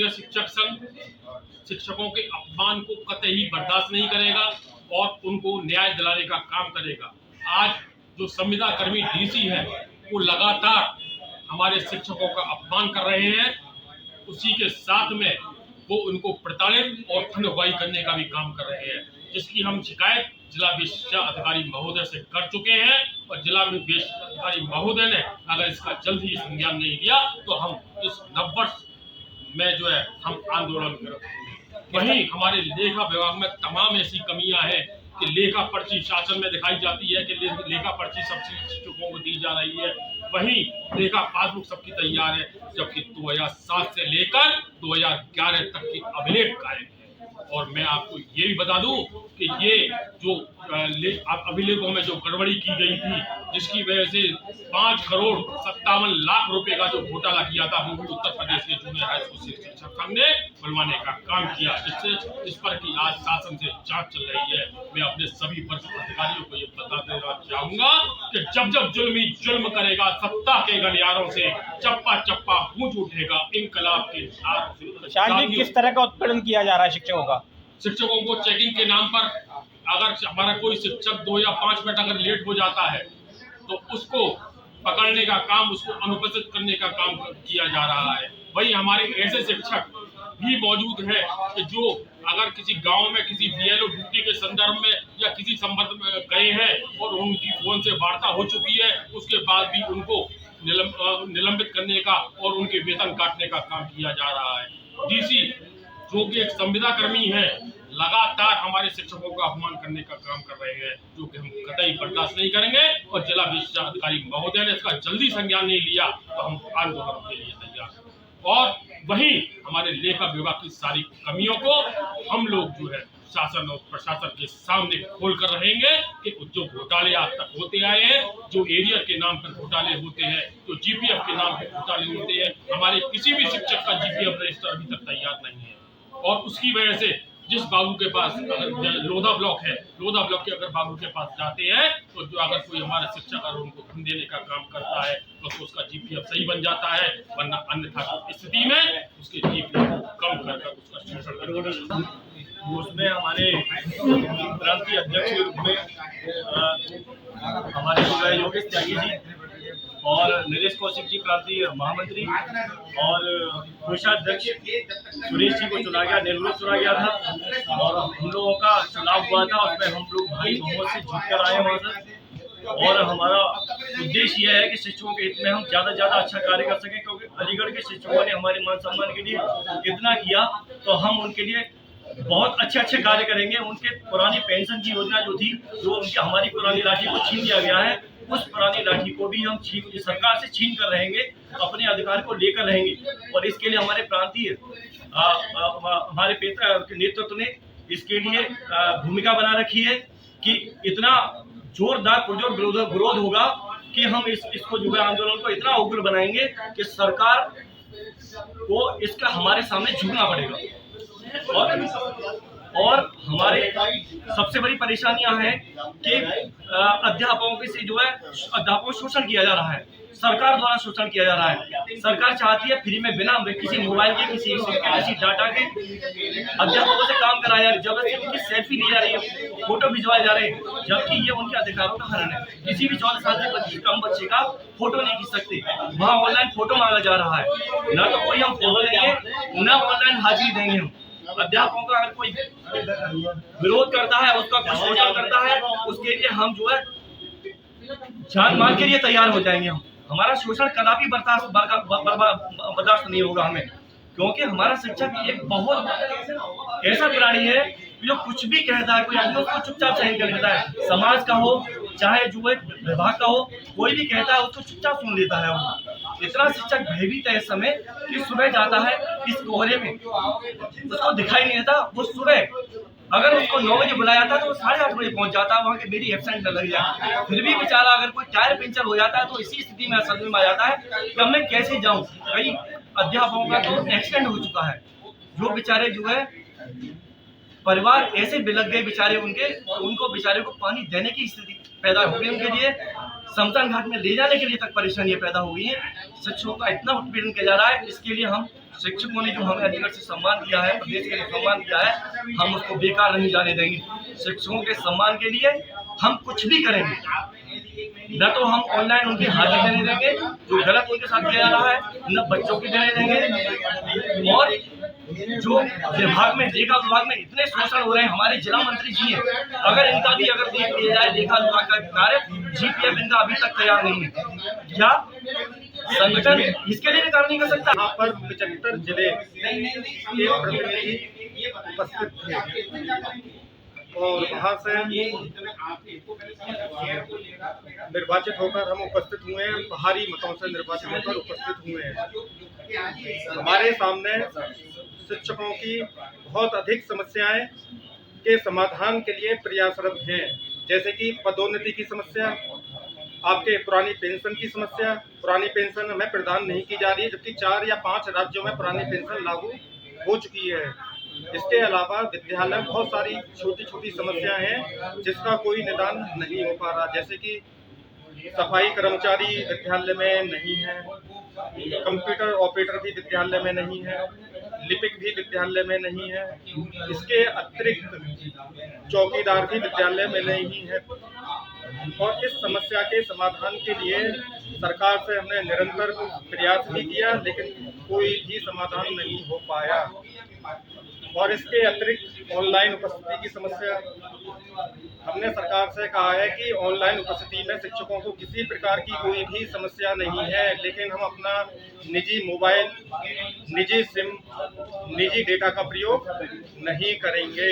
महोदय शिक्षक संघ शिक्षकों के अपमान को कतई बर्दाश्त नहीं करेगा और उनको न्याय दिलाने का काम करेगा। आज जो संविदा कर्मी डीसी है वो लगातार हमारे शिक्षकों का अपमान कर रहे हैं, उसी के साथ में वो उनको प्रताड़ित और फंदवाई करने का भी काम कर रहे हैं, जिसकी हम शिकायत जिला विशिक्षा अधिकारी महोदय से कर चुके हैं और जिला विशिक्षा अधिकारी महोदय ने अगर इसका जल्द ही संज्ञान नहीं लिया तो हम इस नववर्ष में जो है हम आंदोलन करेंगे। वहीं हमारे लेखा विभाग में तमाम ऐसी कमियां हैं कि लेखा पर्ची शासन में दिखाई जाती है कि लेखा पर्ची सबसे शिक्षकों को दी जा रही है, वहीं लेखा पासबुक सबकी तैयार है, जबकि 2007 से लेकर 2011 तक की अभिलेख कायम है। और मैं आपको ये भी बता दूं कि ये जो अभिलेखों में जो गड़बड़ी की गई थी, जिसकी वजह से 5,57,00,000 रुपए का जो घोटाला किया था, वो भी उत्तर प्रदेश के जूनियर हाई स्कूल शिक्षक संघ ने बुलवाने का काम किया। इस पर की आज शासन से जांच चल रही है। मैं अपने सभी वरिष्ठ अधिकारियों को ये बता देना चाहूंगा कि जब जब जुल्म करेगा सत्ता के गलियारों से, चप्पा चप्पा गूंज उठेगा इंकलाब के नारों से। किस तरह का उत्पीड़न किया जा रहा है शिक्षकों का? शिक्षकों को चेकिंग के नाम पर अगर हमारा कोई शिक्षक 2 या 5 मिनट अगर लेट हो जाता है तो उसको पकड़ने का काम, उसको अनुपस्थित करने का काम किया जा रहा है। वही हमारे ऐसे शिक्षक भी मौजूद हैं कि जो अगर किसी गांव में किसी बीएलओ ड्यूटी के संदर्भ में या किसी संबंध में गए हैं और उनकी फोन से वार्ता हो चुकी है, उसके बाद भी उनको निलंबित करने का और उनके वेतन काटने का काम किया जा रहा है। डीसी जो कि एक संविदा कर्मी है, लगातार हमारे शिक्षकों का अपमान करने का काम कर रहे हैं, जो कि हम कतई बर्दाश्त नहीं करेंगे और जिला विशिक्षा अधिकारी महोदय ने इसका जल्दी संज्ञान नहीं लिया तो हम आंदोलन के लिए तैयार हैं। और वहीं हमारे लेखा विभाग की सारी कमियों को हम लोग जो है शासन और प्रशासन के सामने खोल कर रहेंगे कि जो घोटाले आज तक होते आए हैं, जो एरियर के नाम पर घोटाले होते हैं, जो जीपीएफ के नाम पर घोटाले होते हैं, हमारे किसी भी शिक्षक का जीपीएफ रजिस्टर अभी तक तैयार नहीं है। और उसकी वजह से जिस बाबू के पास अगर लोधा ब्लॉक है, लोधा ब्लॉक के अगर बाबू के पास जाते हैं तो जो अगर कोई हमारा शिक्षक अगर उनको धन देने का काम करता है तो उसका जीपीएफ सही बन जाता है, वरना अन्यथा स्थिति में उसके जीपीएफ को कम कर उसका शोषण कर। उसमें हमारे क्रांति अध्यक्ष के रूप में हमारे योगेश त्यागी जी और नरेश कौशिक जी क्रांति महामंत्री और कोषाध्यक्ष सुरेश जी को चुना गया, निर्विरोध चुना गया था। और हम लोगों का चुनाव हुआ था, उसमें हम लोग भारी बहुमत से जीत कर आए वहाँ से। और हमारा उद्देश्य यह है कि शिक्षकों के हित में हम ज़्यादा से ज़्यादा अच्छा कार्य कर सकें, क्योंकि अलीगढ़ के शिक्षकों ने हमारे मान सम्मान के लिए इतना किया, तो हम उनके लिए बहुत अच्छे कार्य करेंगे। उनके पुरानी पेंशन की योजना जो थी, जो उनकी हमारी पुरानी राशि को छीन लिया गया है, उस पुरानी राशि को भी हम सरकार से छीन कर रहेंगे, अपने अधिकार को लेकर रहेंगे। और इसके लिए हमारे प्रांतीय हमारे पेता के नेतृत्व ने इसके लिए भूमिका बना रखी है कि इतना जोरदार विरोध होगा कि हम इसको जो है आंदोलन को इतना उग्र बनाएंगे कि सरकार को इसका हमारे सामने झुकना पड़ेगा। और हमारे सबसे बड़ी परेशानियां हैं कि अध्यापकों से जो है अध्यापकों शोषण किया जा रहा है, सरकार द्वारा शोषण किया जा रहा है। सरकार चाहती है फ्री में बिना किसी मोबाइल के, किसी डाटा के अध्यापकों से काम कराया जा रहा है, जबरदस्ती उनकी सेल्फी ली जा रही है, फोटो भिजवाए जा रहे हैं, जबकि ये उनके अधिकारों का हनन है। किसी भी 14 साल से कम बच्चे का फोटो नहीं खींच सकते, वहाँ ऑनलाइन फोटो मांगा जा रहा है। ना तो कोई हम फोटो देंगे, न ऑनलाइन हाजिरी देंगे हम। अध्यापकों का अगर कोई विरोध करता है, उसका कुछ शोषण करता है, उसके लिए हम जो है जान माल के लिए तैयार हो जाएंगे। हमारा शोषण कदापि बर्दाश्त नहीं होगा हमें, क्योंकि हमारा शिक्षक एक बहुत ऐसा प्राणी है जो कुछ भी कहता है, कोई आदमी उसको चुपचाप सहन कर लेता है। समाज का हो चाहे जो है विभाग का हो, कोई भी कहता है उसको चुपचाप सुन लेता है। वो इतना शिक्षक भयभीत है इस समय कि सुबह जाता है इस कोहरे में, उसको दिखाई नहीं देता। वो सुबह अगर उसको 9 बजे बुलाया था तो वो 8:30 बजे पहुंच जाता है वहाँ के मेरी एब्सेंट न लग जाए। फिर भी बेचारा अगर कोई टायर पंचर हो जाता है तो इसी स्थिति में सदमे में आ जाता है कि अब मैं कैसे जाऊँ। कई अध्यापकों का एक्सीडेंट हो चुका है, जो बेचारे जो है परिवार ऐसे बिलक गए बेचारे उनको बेचारे को पानी देने की स्थिति पैदा हो गई, उनके लिए शमशान घाट में ले जाने के लिए तक परेशानियां पैदा हो गई है। शिक्षकों का इतना उत्पीड़न किया जा रहा है, इसके लिए हम शिक्षकों ने जो हमें अलीगढ़ से सम्मान दिया है, प्रदेश के लिए सम्मान दिया है, हम उसको बेकार नहीं जाने देंगे। शिक्षकों के सम्मान के लिए हम कुछ भी करेंगे। न तो हम ऑनलाइन उनकी हाजिरी देने देंगे जो गलत उनके साथ किया जा रहा है, न बच्चों की देने देंगे। और जो विभाग में इतने शोषण हो रहे हैं, हमारे जिला मंत्री जी हैं, अगर इनका भी अगर देख लिया जाए लेखा विभाग का कार्य, GPF इनका अभी तक तैयार नहीं है। क्या संगठन इसके लिए भी काम नहीं कर सकता? यहाँ पर 75 जिले के प्रतिनिधि उपस्थित थे और वहाँ से निर्वाचित होकर हम उपस्थित हुए हैं, भारी मतों से निर्वाचित होकर उपस्थित हुए हैं। हमारे सामने शिक्षकों की बहुत अधिक समस्याएं के समाधान के लिए प्रयासरत हैं, जैसे कि पदोन्नति की समस्या, आपके पुरानी पेंशन की समस्या। पुरानी पेंशन हमें प्रदान नहीं की जा रही है, जबकि 4 या 5 राज्यों में पुरानी पेंशन लागू हो चुकी है। इसके अलावा विद्यालय में बहुत सारी छोटी छोटी समस्याएं हैं जिसका कोई निदान नहीं हो पा रहा, जैसे कि सफाई कर्मचारी विद्यालय में नहीं है, कंप्यूटर ऑपरेटर भी विद्यालय में नहीं है, लिपिक भी विद्यालय में नहीं है, इसके अतिरिक्त चौकीदार भी विद्यालय में नहीं है। और इस समस्या के समाधान के लिए सरकार से हमने निरंतर प्रयास भी किया, लेकिन कोई भी समाधान नहीं हो पाया। और इसके अतिरिक्त ऑनलाइन उपस्थिति की समस्या, हमने सरकार से कहा है कि ऑनलाइन उपस्थिति में शिक्षकों को किसी प्रकार की कोई भी समस्या नहीं है, लेकिन हम अपना निजी मोबाइल, निजी सिम, निजी डेटा का प्रयोग नहीं करेंगे।